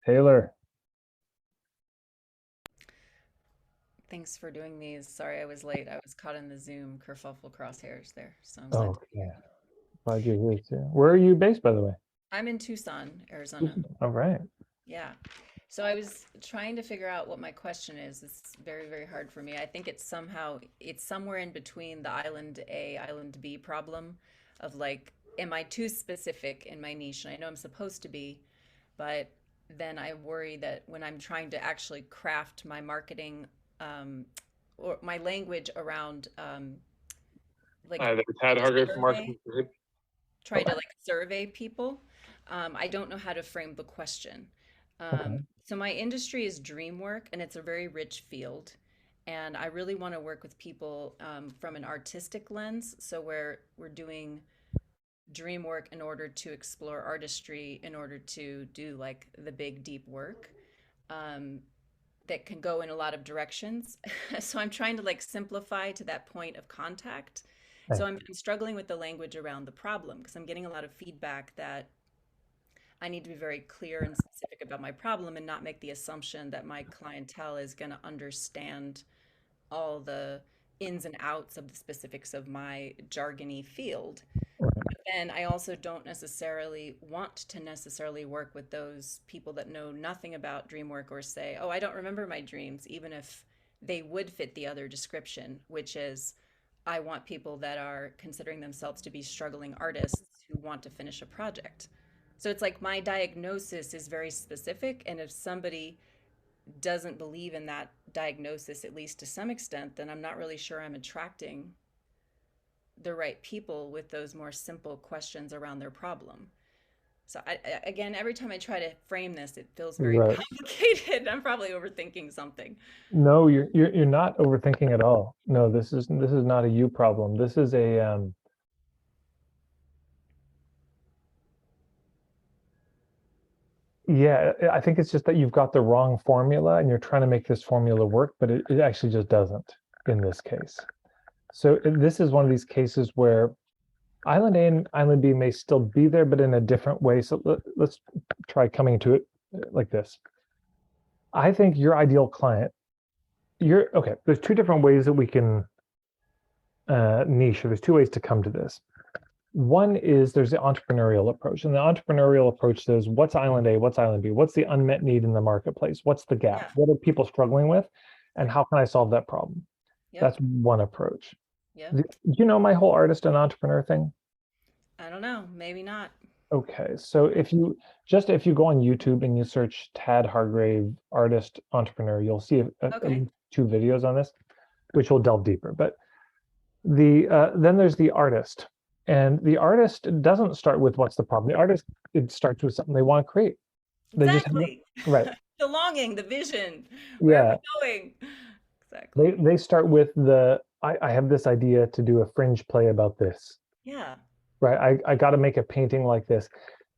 Taylor. Thanks for doing these. Sorry I was late. I was caught in the Zoom kerfuffle crosshairs there, so I'm glad Oh, to be yeah. here. Glad you're here too. Where are you based, by the way? I'm in Tucson, Arizona. Houston. All right. Yeah. So I was trying to figure out what my question is. It's very, very hard for me. I think it's somewhere in between the island A, island B problem of like, am I too specific in my niche? And I know I'm supposed to be, but then I worry that when I'm trying to actually craft my marketing um, or my language around like Hi there, Tad Hargrave from survey Marketing for Hip. try to like survey people. I don't know how to frame the question. Okay. So my industry is dream work, and it's a very rich field. And I really want to work with people from an artistic lens. So where we're doing dream work in order to explore artistry, in order to do like the big deep work um, that can go in a lot of directions. So I'm trying to like simplify to that point of contact. So Nice. I'm struggling with the language around the problem because I'm getting a lot of feedback that I need to be very clear and specific about my problem and not make the assumption that my clientele is going to understand all the ins and outs of the specifics of my jargony field. Right. And I also don't necessarily want to necessarily work with those people that know nothing about dream work or say, oh, I don't remember my dreams, even if they would fit the other description, which is I want people that are considering themselves to be struggling artists who want to finish a project. So it's like my diagnosis is very specific. And if somebody doesn't believe in that diagnosis, at least to some extent, then I'm not really sure I'm attracting the right people with those more simple questions around their problem. So again, every time I try to frame this, it feels very Right. complicated. I'm probably overthinking something. No, you're not overthinking at all. No, this is not a you problem. This is a yeah, I think it's just that you've got the wrong formula and you're trying to make this formula work, but it actually just doesn't in this case. So this is one of these cases where Island A and Island B may still be there, but in a different way. So let's try coming to it like this. I think your ideal client, you're okay. There's two different ways that we can niche, or there's two ways to come to this. One is there's the entrepreneurial approach, and the entrepreneurial approach says, what's Island A, what's Island B, what's the unmet need in the marketplace, what's the gap, Yeah, what are people struggling with, and right. how can I solve that problem? Yep. That's one approach. Yep. Do you know my whole artist and entrepreneur thing? I don't know. Maybe not. Okay, so if you go on YouTube and you search Tad Hargrave artist entrepreneur, you'll see at Okay. least two videos on this, which will delve deeper. But then there's the artist, and the artist doesn't start with what's the problem. The artist, it starts with something they want to create. They just have Exactly. right. The longing, the vision. Where are we Yeah, going? they Exactly. they start with I have this idea to do a fringe play about this. Yeah. Right, I got to make a painting like this,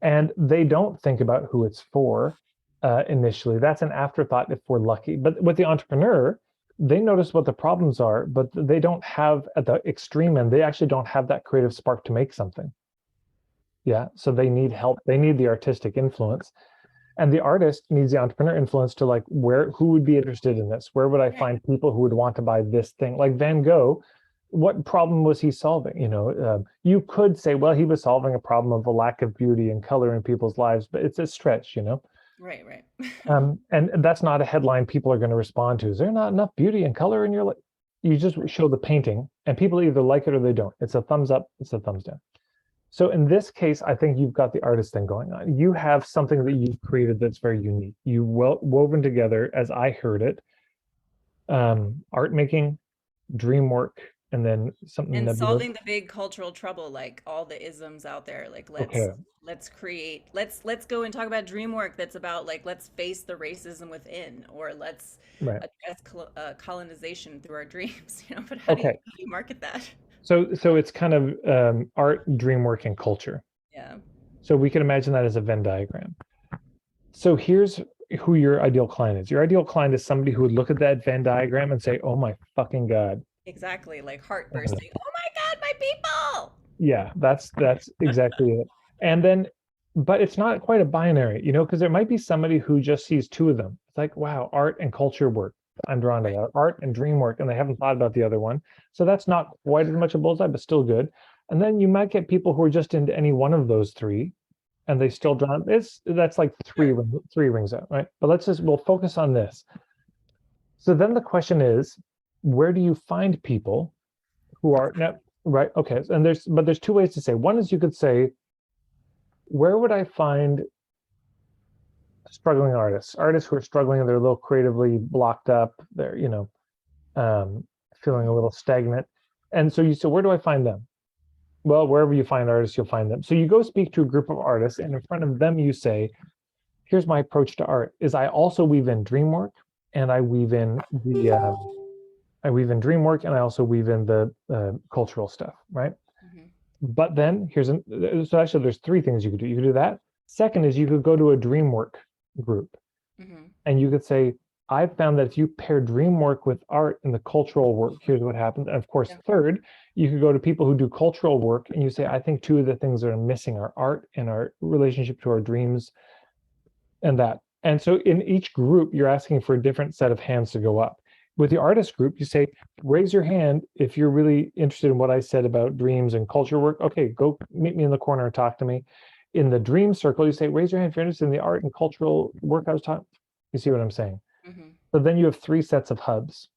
and they don't think about who it's for initially. That's an afterthought if we're lucky. But with the entrepreneur, they notice what the problems are, but they don't have at the extreme end, they actually don't have that creative spark to make something. Yeah, so they need help, they need the artistic influence, and the artist needs the entrepreneur influence to like, who would be interested in this, where would I Right. find people who would want to buy this thing, like Van Gogh. What problem was he solving? You could say, well, he was solving a problem of a lack of beauty and color in people's lives, but it's a stretch. Right. Right. And that's not a headline people are going to respond to. Is there not enough beauty and color in your life? You just show the painting and people either like it or they don't. It's a thumbs up, it's a thumbs down. So in this case, I think you've got the artist thing going on. You have something that you've created that's very unique. You woven together, as I heard it, art making, dream work, and then something And nebulous. solving the big cultural trouble, like all the isms out there, like Okay, let's create let's go and talk about dream work that's about like let's face the racism within, or let's right. address colonization through our dreams, but Okay. how do you market that? So it's kind of art, dream work, and culture. Yeah. So we can imagine that as a Venn diagram. So here's who your ideal client is. Your ideal client is somebody who would look at that Venn diagram and say, "Oh my fucking god." Exactly, like heart bursting. Oh my God, my people! Yeah, that's exactly it. And then but it's not quite a binary, because there might be somebody who just sees two of them. It's like, wow, art and culture work. I'm drawn to Right. that. Art and dream work, and they haven't thought about the other one. So that's not quite as much a bullseye, but still good. And then you might get people who are just into any one of those three, and they still draw. That's like Sure. three rings out, right? But we'll focus on this. So then the question is, where do you find people who are now, right? Okay, and there's two ways to say. One is you could say, where would I find struggling artists who are struggling, they're a little creatively blocked up, they're um, feeling a Hmm. little stagnant, and so you say, where do I find them? Well, wherever you find artists, you'll find them. So you go speak to a group of artists, and in front of them you say, here's my approach to art: is I also weave in dream work, and I weave in dream work, and I also weave in the cultural stuff, right? Hmm. But then so actually there's three things you could do. You could do that. Second is you could go to a dream work group, Hmm. and you could say, I've found that if you pair dream work with art and the cultural work, here's what happens. And of course, Yeah. third, you could go to people who do cultural work and you say, I think two of the things that are missing are art and our relationship to our dreams and that. And so in each group, you're asking for a different set of hands to go up. With the artist group, you say, raise your hand if you're really interested in what I said about dreams and culture work. Okay, go meet me in the corner and talk to me. In the dream circle, you say, raise your hand if you're interested in the art and cultural work I was talking. You see what I'm saying? Hmm. So then you have three sets of hubs.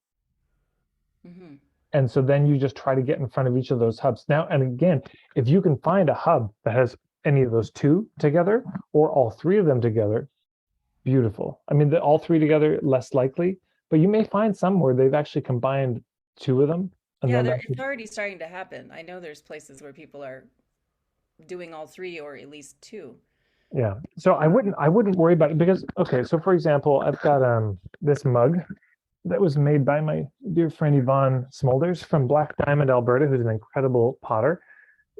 Hmm. And so then you just try to get in front of each of those hubs. Now, and again, if you can find a hub that has any of those two together or all three of them together, beautiful. I mean, all three together, less likely, but you may find some where they've actually combined two of them. And Yeah, then that it's could, already starting to happen. I know there's places where people are doing all three or at least two. yeah. So I wouldn't worry about it because, okay, so for example, I've got this mug that was made by my dear friend Yvonne Smolders from Black Diamond, Alberta, who's an incredible potter.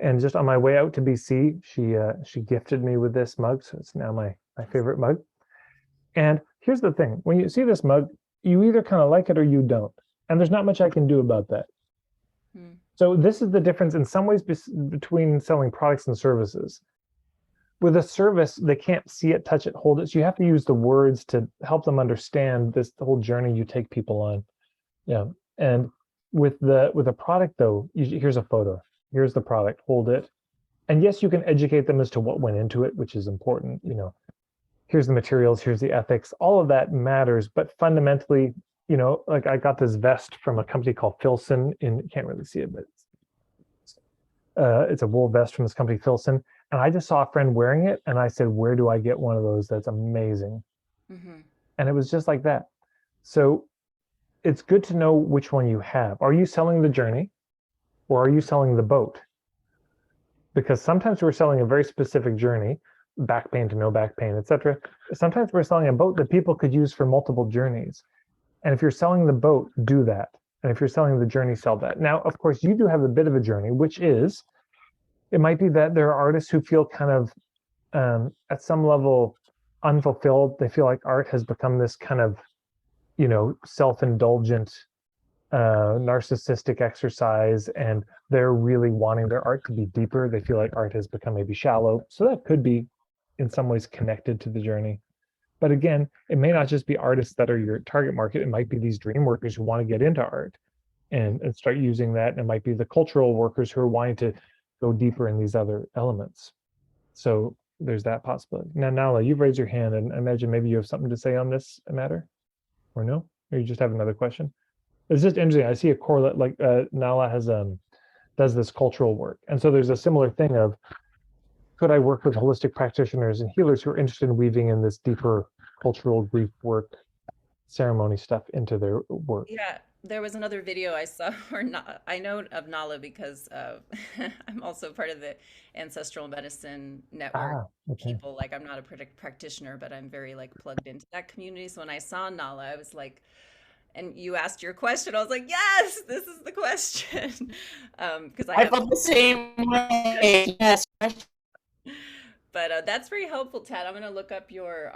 And just on my way out to BC, she gifted me with this mug, so it's now my favorite mug. And here's the thing: when you see this mug, you either kind of like it or you don't, and there's not much I can do about that. Hmm. So this is the difference in some ways between selling products and services. With a service, they can't see it, touch it, hold it. So you have to use the words to help them understand this the whole journey you take people on. Yeah. And with a product though, here's a photo. Here's the product. Hold it. And yes, you can educate them as to what went into it, which is important. Here's the materials, here's the ethics. All of that matters, but fundamentally, like I got this vest from a company called Filson in, you can't really see it, but it's a wool vest from this company Filson. And I just saw a friend wearing it, and I said, "Where do I get one of those? That's amazing." Hmm. And it was just like that. So it's good to know which one you have. Are you selling the journey, or are you selling the boat? Because sometimes we're selling a very specific journey, back pain to no back pain, etc. Sometimes we're selling a boat that people could use for multiple journeys. And if you're selling the boat, do that. And if you're selling the journey, sell that. Now, of course, you do have a bit of a journey, which is it might be that there are artists who feel kind of at some level unfulfilled. They feel like art has become this kind of, self-indulgent, narcissistic exercise, and they're really wanting their art to be deeper. They feel like art has become maybe shallow. So that could be in some ways connected to the journey. But again, it may not just be artists that are your target market. It might be these dream workers who want to get into art and start using that. And it might be the cultural workers who are wanting to go deeper in these other elements. So there's that possibility. Now, Nala, you've raised your hand, and I imagine maybe you have something to say on this matter, or no? Or you just have another question? It's just interesting. I see a correlate, like Nala has does this cultural work, and so there's a similar thing of, could I work with holistic practitioners and healers who are interested in weaving in this deeper cultural grief work, ceremony stuff into their work? Yeah, there was another video I saw, or not, I know of Nala because I'm also part of the ancestral medicine network Ah, okay. people. Like, I'm not a practitioner, but I'm very like plugged into that community. So when I saw Nala, I was like, and you asked your question, I was like, yes, this is the question. Because I I have, felt the same way. Yes. but that's very helpful, Tad. I'm going to look up your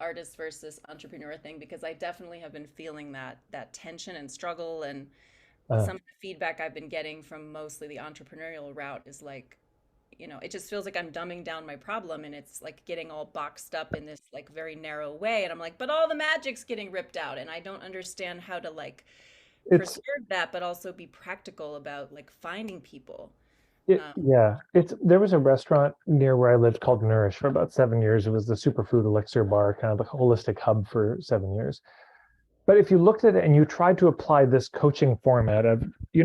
artist versus entrepreneur thing because I definitely have been feeling that tension and struggle, and Uh, some of the feedback I've been getting from mostly the entrepreneurial route is like, it just feels like I'm dumbing down my problem, and it's like getting all boxed up in this like very narrow way. And I'm like, but all the magic's getting ripped out, and I don't understand how to like It's preserve that, but also be practical about like finding people. yeah. It's there was a restaurant near where I lived called Nourish for about 7 years. It was the superfood elixir bar, kind of the holistic hub for 7 years. But if you looked at it and you tried to apply this coaching format of,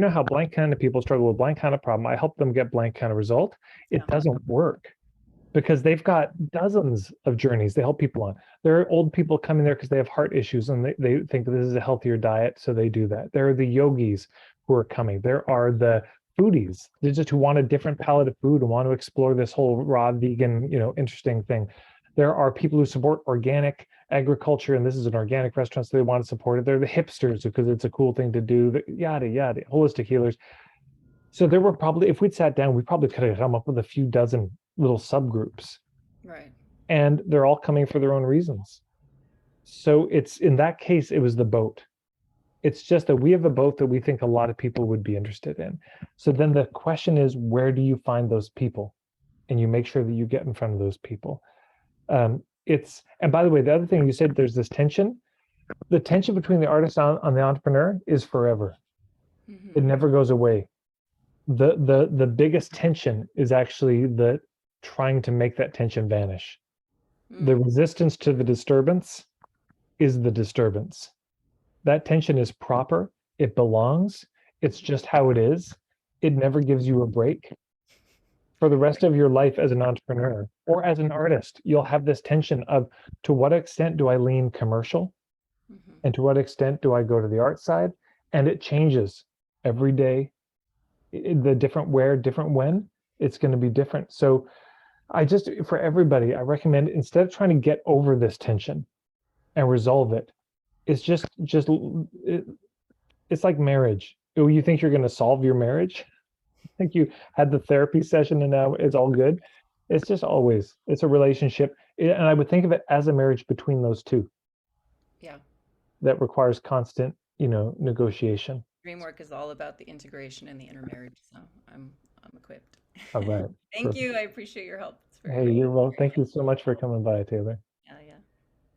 how blank kind of people struggle with blank kind of problem, I help them get blank kind of result. Yeah. It doesn't work because they've got dozens of journeys they help people on. There are old people coming there because they have heart issues and they think this is a healthier diet, so they do that. There are the yogis who are coming. There are the foodies, they're just who want a different palette of food and want to explore this whole raw vegan, interesting thing. There are people who support organic agriculture, and this is an organic restaurant, so they want to support it. They're the hipsters because it's a cool thing to do, yada yada, holistic healers. So there were probably, if we'd sat down, we probably could have come up with a few dozen little subgroups, Right. and they're all coming for their own reasons. So it's in that case, it was the boat. It's just that we have a boat that we think a lot of people would be interested in. So then the question is, where do you find those people? And you make sure that you get in front of those people. And by the way, the other thing you said, there's this tension. The tension between the artist and the entrepreneur is forever. Mhm. It never goes away. The biggest tension is actually the trying to make that tension vanish. The resistance to the disturbance is the disturbance. That tension is proper. It belongs. It's just how it is. It never gives you a break. For the rest of your life as an entrepreneur or as an artist, you'll have this tension of, to what extent do I lean commercial? Mhm. And to what extent do I go to the art side? And it changes every day. The different where, different when, it's going to be different. So for everybody, I recommend, instead of trying to get over this tension and resolve it, it's it's like marriage. You think you're going to solve your marriage? I think you had the therapy session and now it's all good. It's a relationship. And I would think of it as a marriage between those two Yeah. that requires constant, negotiation. Dreamwork is all about the integration and the intermarriage, so I'm equipped. All right. Thank Perfect. you. I appreciate your help. It's very Hey, helpful. you're well. Thank you so much for coming by, Taylor.